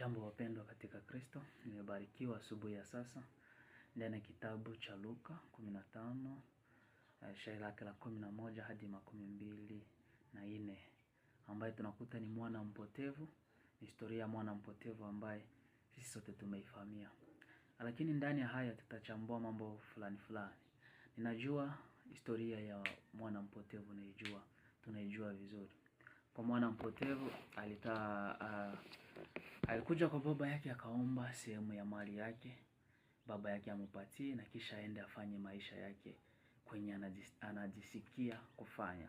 Jambo wapendwa katika Kristo, nimebarikiwa asubuhi ya sasa. Ndani ya kitabu cha Luka 15, shairi lake la 11 hadi 24, ambaye tunakuta ni mwana mpotevu, historia ya mwana mpotevu ambaye sisi sote tumeifahamia. Lakini ndani ya haya tutachambua mambo fulani fulani. Ninajua historia ya mwana mpotevu, tunaijua vizuri. Kwa mwana mpotevu alikuja kwa baba yake akaomba sehemu ya mali yake, baba yake ampatie na kisha aende afanye maisha yake kwenye anajisikia kufanya.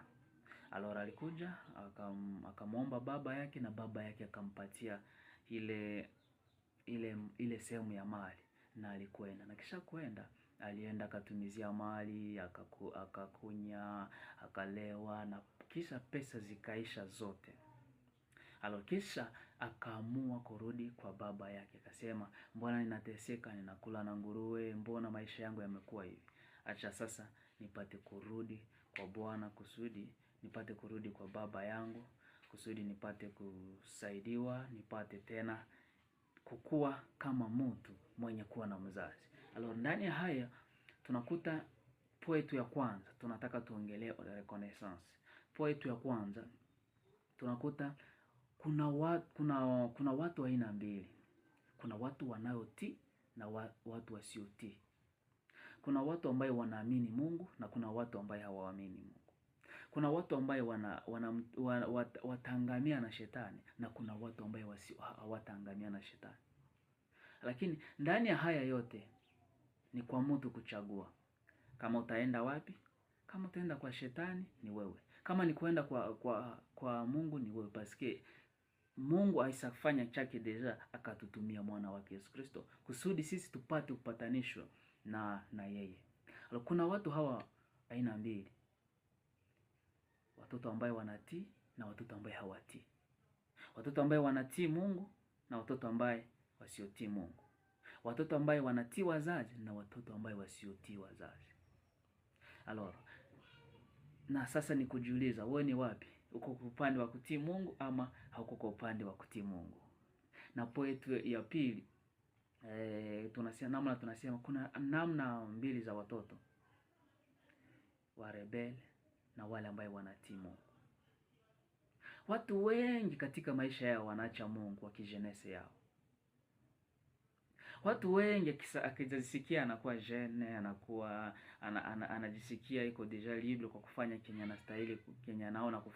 Alora alikuja akamwomba baba yake na baba yake akampatia ile sehemu ya mali, na alikwenda, na kisha kwenda alienda akatumizia mali, akakunya, akalewa, na kisha pesa zikaisha zote. Kisha akaamua kurudi kwa baba yake, akasema, mbona ninateseka, ninakula na nguruwe, mbona maisha yangu yamekuwa hivi? Acha sasa nipate kurudi kwa Bwana, kusudi nipate kurudi kwa baba yangu, kusudi nipate kusaidiwa, nipate tena kukua kama mtu mwenye kuwa na mzazi. Ndani haya tunakuta poetu ya kwanza, tunataka tuongelee reconnaissance. Poetu ya kwanza tunakuta kuna watu aina mbili. Kuna watu wanaotii na watu wasiotii. Kuna watu ambao wanaamini Mungu na kuna watu ambao hawaamini Mungu. Kuna watu ambao wataangamia na shetani na kuna watu ambao hawataangamia na shetani. Lakini ndani ya haya yote ni kwa mtu kuchagua. Kama utaenda wapi? Kama utaenda kwa shetani ni wewe. Kama ni kuenda kwa Mungu ni wewe, paske Mungu aisafanya chake deja akatutumia mwana wake Yesu Kristo kusudi sisi tupate kupatanishwa na yeye. Kuna watu hawa aina mbili. Watoto ambao wanatii na watoto ambao hawatii. Watoto ambao wanatii Mungu na watoto ambao wasiotii Mungu. Watoto ambao wanatii wazazi na watoto ambao wasiotii wazazi. Na sasa ni kujiuliza, wewe ni wapi? Uko kwa upande wa kutii Mungu ama hauko kwa upande wa kutii Mungu? Na poetu ya pili, tunasema kuna namna mbili za watoto, wa rebel na wale ambao wanatii Mungu. Watu wengi katika maisha yao wanaacha Mungu kwa kijenese yao. Watu wengi akijisikia anakuwa jene, anakuwa anajisikia iko deja libre kwa kufanya kenye anastahili, kenye anaona kufanya.